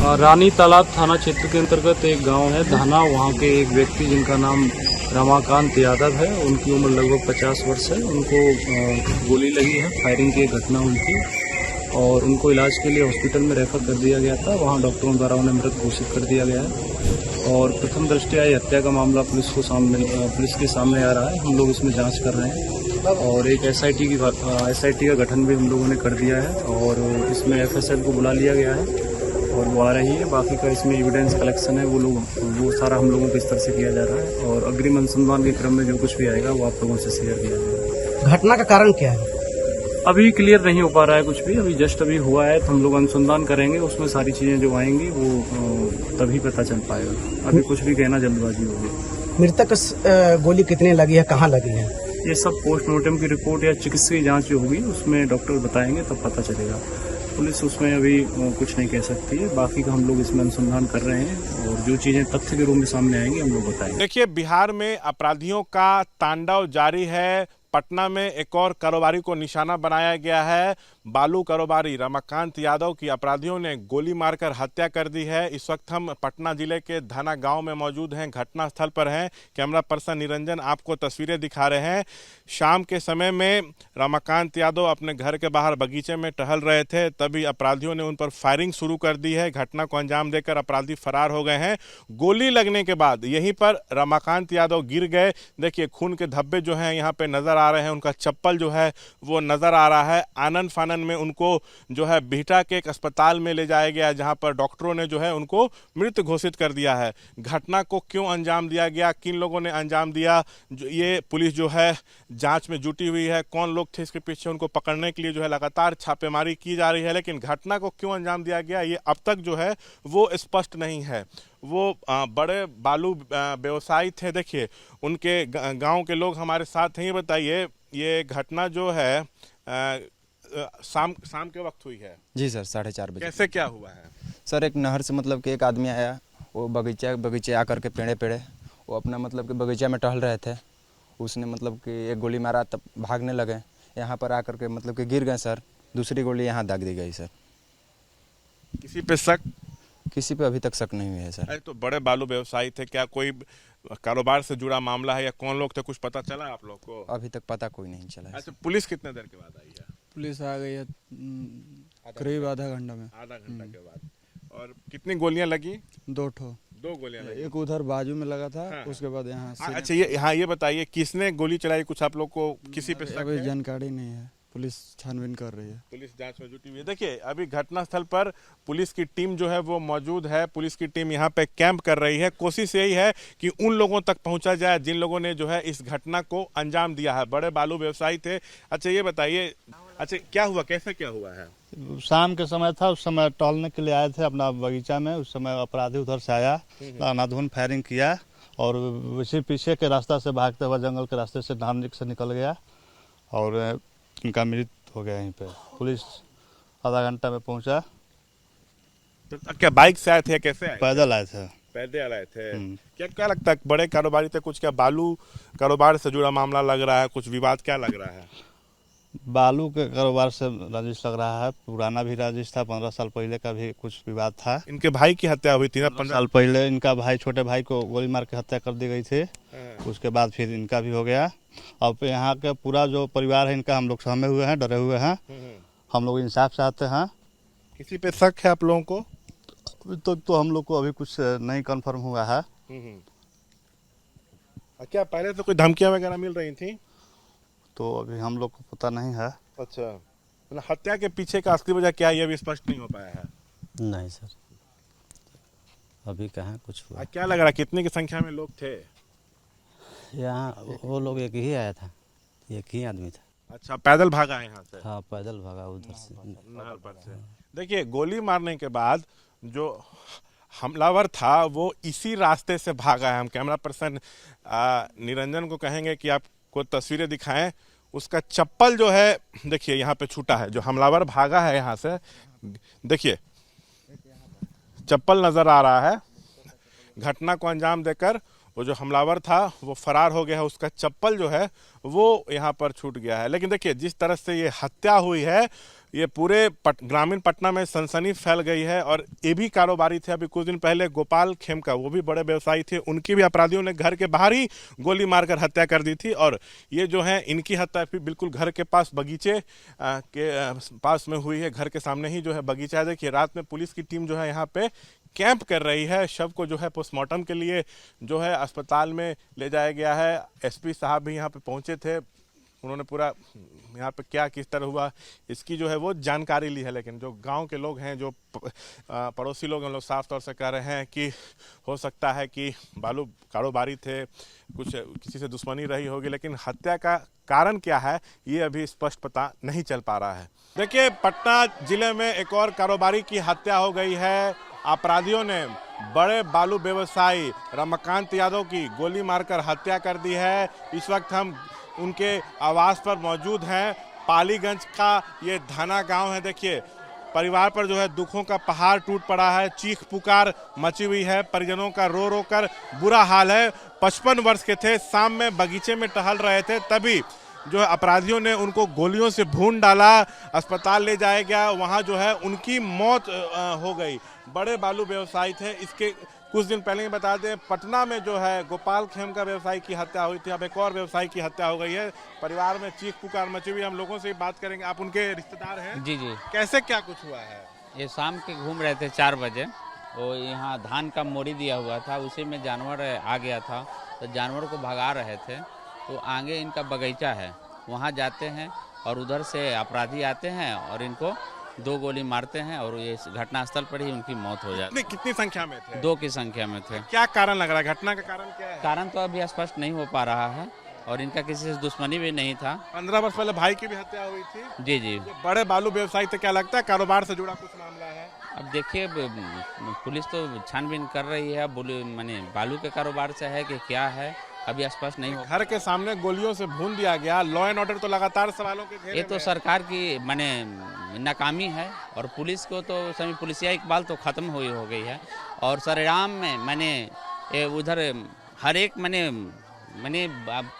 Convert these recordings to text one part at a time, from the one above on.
रानी तालाब थाना क्षेत्र के अंतर्गत एक गांव है धाना। वहां के एक व्यक्ति जिनका नाम रमाकांत यादव है, उनकी उम्र लगभग 50 वर्ष है। उनको गोली लगी है, फायरिंग की एक घटना हुई थी और उनको इलाज के लिए हॉस्पिटल में रेफर कर दिया गया था। वहां डॉक्टरों द्वारा उन्हें मृत घोषित कर दिया गया है और प्रथम दृष्टया ये हत्या का मामला पुलिस के सामने आ रहा है। हम लोग इसमें जाँच कर रहे हैं और एक एसआईटी का गठन भी हम लोगों ने कर दिया है और इसमें एफएसएल को बुला लिया गया है और वो आ रही है। बाकी का इसमें एविडेंस कलेक्शन है, वो सारा हम लोगों के स्तर से किया जा रहा है और अग्रिम अनुसंधान के क्रम में जो कुछ भी आएगा वो आप लोगों से शेयर किया जाएगा। घटना का कारण क्या है? अभी क्लियर नहीं हो पा रहा है कुछ भी, अभी जस्ट अभी हुआ है तो हम लोग अनुसंधान करेंगे, उसमें सारी चीजें जो आएंगी वो तभी पता चल पाएगा। अभी कुछ भी कहना जल्दबाजी होगी। मृतक गोली कितनी लगी है, कहाँ लगी है? ये सब पोस्टमार्टम की रिपोर्ट या चिकित्सीय जांच जो होगी उसमें डॉक्टर बताएंगे तब पता चलेगा। पुलिस उसमें अभी कुछ नहीं कह सकती है। बाकी का हम लोग इसमें अनुसंधान कर रहे हैं और जो चीजें तथ्य के रूप में सामने आएंगी हम लोग बताएंगे। देखिए, बिहार में अपराधियों का तांडव जारी है। पटना में एक और कारोबारी को निशाना बनाया गया है। बालू कारोबारी रमाकांत यादव की अपराधियों ने गोली मारकर हत्या कर दी है। इस वक्त हम पटना जिले के धाना गांव में मौजूद हैं, घटना स्थल पर हैं। कैमरा पर्सन निरंजन आपको तस्वीरें दिखा रहे हैं। शाम के समय में रमाकांत यादव अपने घर के बाहर बगीचे में टहल रहे थे, तभी अपराधियों ने उन पर फायरिंग शुरू कर दी है। घटना को अंजाम देकर अपराधी फरार हो गए हैं। गोली लगने के बाद यहीं पर रमाकांत यादव गिर गए। देखिए, खून के धब्बे जो हैं यहाँ पे नजर आ रहे हैं। उनका चप्पल जो है वो नजर आ रहा है। आनन फानन में उनको जो है बिहटा के एक अस्पताल में ले जाया गया, जहां पर डॉक्टरों ने जो है उनको मृत घोषित कर दिया है। घटना को क्यों अंजाम दिया गया, किन लोगों ने अंजाम दिया, ये पुलिस जो है जांच में जुटी हुई है। कौन लोग थे इसके पीछे, उनको पकड़ने के लिए जो है लगातार छापेमारी की जा रही है। लेकिन घटना को क्यों अंजाम दिया गया ये अब तक जो है वो स्पष्ट नहीं है। वो बड़े बालू व्यवसायी थे। देखिए, उनके गांव के लोग हमारे साथ हैं। ये बताइए, ये घटना जो है शाम के वक्त हुई है? जी सर, 4:30 बजे। कैसे क्या हुआ है सर? एक नहर से मतलब कि एक आदमी आया, वो बगीचे आकर के पेड़े वो अपना मतलब कि बगीचा में टहल रहे थे। उसने मतलब कि एक गोली मारा, तब भागने लगे। यहाँ पर आकर के मतलब कि गिर गए सर। दूसरी गोली यहाँ दाग दी गई सर। किसी पे शक? किसी पे अभी तक शक नहीं हुआ है सर। अरे तो बड़े बालू व्यवसायी थे, क्या कोई कारोबार से जुड़ा मामला है या कौन लोग थे, कुछ पता चला आप लोग को? अभी तक पता कोई नहीं चला है। अच्छा, पुलिस कितने देर के बाद आई है? पुलिस आ गई है करीब आधा घंटा में। आधा घंटा के बाद। और कितनी गोलियां लगी? 2 गोलियां लगी। एक उधर बाजू में लगा था। हाँ। उसके बाद यहाँ से अच्छा, ये बताइए, किसने गोली चलाई, कुछ आप लोग को किसी पे शक अभी है? जानकारी नहीं है, पुलिस छानबीन कर रही है। पुलिस जांच में जुटी हुई है। देखिए, अभी घटनास्थल पर पुलिस की टीम जो है वो मौजूद है। पुलिस की टीम यहाँ पे कैंप कर रही है। कोशिश यही है कि उन लोगों तक पहुंचा जाए जिन लोगों ने जो है इस घटना को अंजाम दिया है। बड़े बालू व्यवसायी थे। अच्छा, ये बताइए, अच्छा क्या हुआ, कैसे क्या हुआ है? शाम के समय था, उस समय टहलने के लिए आए थे अपना बगीचा में। उस समय अपराधी उधर से आया, अंधाधुंध फायरिंग किया और उसी पीछे के रास्ता से भागते हुए जंगल के रास्ते से धान से निकल गया और उनका मृत्यु हो गया। यहीं पे पुलिस आधा घंटा में पहुंचा। तो क्या बाइक से आए थे, कैसे आए? पैदल आए थे। पैदल आए थे। क्या लगता है, बड़े कारोबारी थे, कुछ क्या बालू कारोबार से जुड़ा मामला लग रहा है, कुछ विवाद क्या लग रहा है? बालू के कारोबार से रंजिश लग रहा है। पुराना भी रंजिश था, 15 साल पहले का भी कुछ विवाद था। इनके भाई की हत्या हुई थी ना 15 साल पहले। इनका भाई, छोटे भाई को गोली मार के हत्या कर दी गई थी। उसके बाद फिर इनका भी हो गया। अब यहाँ के पूरा जो परिवार है इनका, हम लोग सहमे हुए हैं, डरे हुए हैं। हम लोग इंसाफ चाहते हैं। किसी पे शक है आप लोगों को? अभी तक तो हम लोग को अभी कुछ नहीं कंफर्म हुआ है। क्या पहले तो कोई धमकियां वगैरह मिल रही थी? तो अभी हम लोग को पता नहीं है। अच्छा, मतलब हत्या के पीछे का असली वजह क्या है, ये भी स्पष्ट नहीं हो पाया है? नहीं सर, अभी कहाँ कुछ हुआ। क्या लग रहा है, कितने की संख्या में लोग थे यहाँ? वो लोग एक ही आया था, एक ही आदमी था। अच्छा, पैदल भागा है यहाँ से? हाँ, पैदल भागा उधर से, नहर पर से। देखिए, गोली मारने के बाद जो हमलावर था वो इसी रास्ते से भागा है। हम कैमरा पर्सन निरंजन को कहेंगे कि आपको तस्वीरें दिखाएं। उसका चप्पल जो है देखिए यहाँ पे छूटा है, जो हमलावर भागा है यहाँ से। देखिए, चप्पल नजर आ रहा है। घटना को अंजाम देकर वो जो हमलावर था वो फरार हो गया है, उसका चप्पल जो है वो यहाँ पर छूट गया है। लेकिन देखिए जिस तरह से ये हत्या हुई है, ये पूरे ग्रामीण पटना में सनसनी फैल गई है। और ये भी कारोबारी थे, अभी कुछ दिन पहले गोपाल खेमका, वो भी बड़े व्यवसायी थे, उनकी भी अपराधियों ने घर के बाहर ही गोली मारकर हत्या कर दी थी। और ये जो है इनकी हत्या भी बिल्कुल घर के पास बगीचे के पास में हुई है। घर के सामने ही जो है बगीचा है। देखिए रात में पुलिस की टीम जो है यहाँ पे कैंप कर रही है। शव को जो है पोस्टमार्टम के लिए जो है अस्पताल में ले जाया गया है। एसपी साहब भी यहाँ पे पहुंचे थे, उन्होंने पूरा यहाँ पे क्या किस तरह हुआ इसकी जो है वो जानकारी ली है। लेकिन जो गांव के लोग हैं, जो पड़ोसी लोग हैं, लोग साफ तौर से कह रहे हैं कि हो सकता है कि बालू कारोबारी थे, कुछ किसी से दुश्मनी रही होगी, लेकिन हत्या का कारण क्या है ये अभी स्पष्ट पता नहीं चल पा रहा है। देखिए पटना जिले में एक और कारोबारी की हत्या हो गई है। अपराधियों ने बड़े बालू व्यवसायी रमाकांत यादव की गोली मारकर हत्या कर दी है। इस वक्त हम उनके आवास पर मौजूद हैं। पालीगंज का ये धाना गांव है। देखिए परिवार पर जो है दुखों का पहाड़ टूट पड़ा है, चीख पुकार मची हुई है, परिजनों का रो रो कर बुरा हाल है। 55 वर्ष के थे, शाम में बगीचे में टहल रहे थे, तभी जो है अपराधियों ने उनको गोलियों से भून डाला। अस्पताल ले जाया गया, वहां जो है उनकी मौत हो गई। बड़े बालू व्यवसायी थे। इसके कुछ दिन पहले ही बता दें पटना में जो है गोपाल खेमका व्यवसायी की हत्या हुई थी, अब एक और व्यवसायी की हत्या हो गई है। परिवार में चीख पुकार मची हुई। हम लोगों से बात करेंगे, आप उनके रिश्तेदार हैं? जी जी, कैसे क्या कुछ हुआ है? ये शाम के घूम रहे थे 4 बजे, वो यहाँ धान का मोड़ी दिया हुआ था, उसी में जानवर आ गया था, तो जानवर को भगा रहे थे। तो आगे इनका बगीचा है, वहाँ जाते हैं और उधर से अपराधी आते हैं और इनको 2 गोली मारते हैं और ये घटनास्थल पर ही उनकी मौत हो जाती है। कितनी संख्या में थे? 2 की संख्या में थे। क्या कारण लग रहा है? घटना का कारण क्या है? कारण तो अभी स्पष्ट नहीं हो पा रहा है और इनका किसी से दुश्मनी भी नहीं था। 15 वर्ष पहले भाई की भी हत्या हुई थी। जी जी, बड़े बालू व्यवसायी थे, क्या लगता है कारोबार से जुड़ा कुछ मामला है? अब देखिए पुलिस तो छानबीन कर रही है, माने बालू के कारोबार से है कि क्या है अभी स्पष्ट नहीं हो। घर के सामने गोलियों से भून दिया गया, लॉ एंड ऑर्डर तो लगातार सवालों के घेरे ये तो में। सरकार की माने नाकामी है और पुलिस को तो सभी पुलिसिया इकबाल तो खत्म हुई हो गई है। और सरेआम में मैंने उधर हर एक मैंने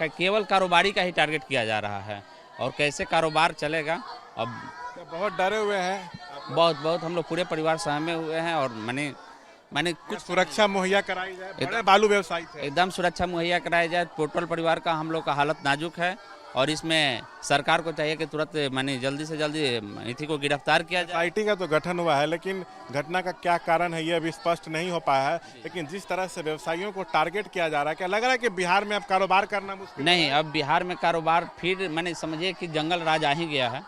केवल कारोबारी का ही टारगेट किया जा रहा है और कैसे कारोबार चलेगा। अब बहुत डरे हुए हैं, बहुत हम लोग पूरे परिवार सहमे हुए हैं और मैंने कुछ सुरक्षा मुहैया कराई जाए। बड़े बालू व्यवसायी थे, एकदम सुरक्षा मुहैया कराया जाए। टोटल परिवार का हम लोग का हालत नाजुक है और इसमें सरकार को चाहिए कि तुरंत जल्दी से जल्दी इसी को गिरफ्तार किया जाए। आईटी का तो गठन हुआ है, लेकिन घटना का क्या कारण है ये अभी स्पष्ट नहीं हो पाया है। लेकिन जिस तरह से व्यवसायियों को टारगेट किया जा रहा है, क्या लग रहा है कि बिहार में अब कारोबार करना मुश्किल नहीं? अब बिहार में कारोबार फिर समझिए कि जंगल राज आ ही गया है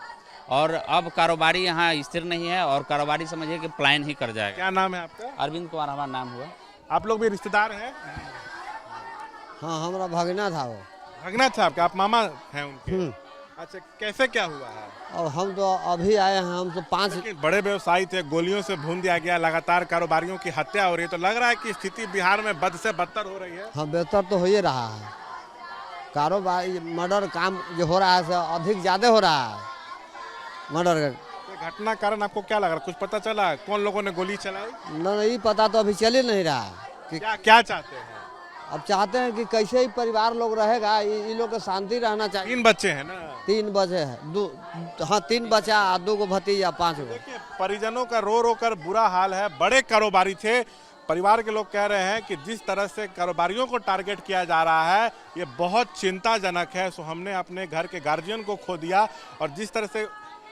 और अब कारोबारी यहाँ स्थिर नहीं है और कारोबारी समझिए कि प्लान ही कर जाएगा। क्या नाम है आपका? अरविंद कुमार हमारा नाम हुआ। आप लोग भी रिश्तेदार हैं? हाँ, हमारा भगना था वो। भगना था आपका? आप मामा हैं उनके? अच्छा, कैसे क्या हुआ है? और हम तो अभी आए हैं, हम तो 5 बड़े व्यवसायी थे, गोलियों से भून दिया गया, लगातार कारोबारियों की हत्या हो रही है, तो लग रहा है कि स्थिति बिहार में बद से बदतर हो रही है। हाँ, बेहतर तो हो ही रहा है। कारोबार मर्डर काम जो हो रहा है अधिक ज्यादा हो रहा है मर्डर। घटना कारण आपको क्या लग रहा है? कुछ पता चला कौन लोगों ने गोली चलाई? नहीं पता, तो अभी चल ही नहीं रहा है कि क्या चाहते हैं? अब चाहते हैं कि कैसे ही परिवार लोग रहेगा, इन लोग को शांति रहना चाहिए। 3 बच्चे हैं ना? 3 बच्चे हैं, 3 बच्चा, 2 गो भतीजा, 5 गो। देखिए परिजनों का रो रो कर बुरा हाल है। बड़े कारोबारी थे, परिवार के लोग कह रहे हैं कि जिस तरह से कारोबारियों को टारगेट किया जा रहा है ये बहुत चिंताजनक है। सो हमने अपने घर के गार्जियन को खो दिया और जिस तरह से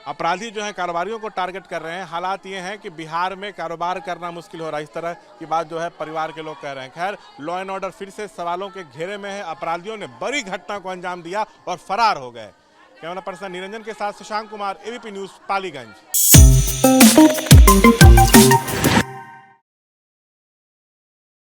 अपराधी जो है कारोबारियों को टारगेट कर रहे हैं, हालात ये हैं कि बिहार में कारोबार करना मुश्किल हो रहा है। इस तरह की बात जो है परिवार के लोग कह रहे हैं। खैर, लॉ एंड ऑर्डर फिर से सवालों के घेरे में है। अपराधियों ने बड़ी घटना को अंजाम दिया और फरार हो गए। कैमरा पर्सन निरंजन के साथ शशांक कुमार, एबीपी न्यूज, पालीगंज।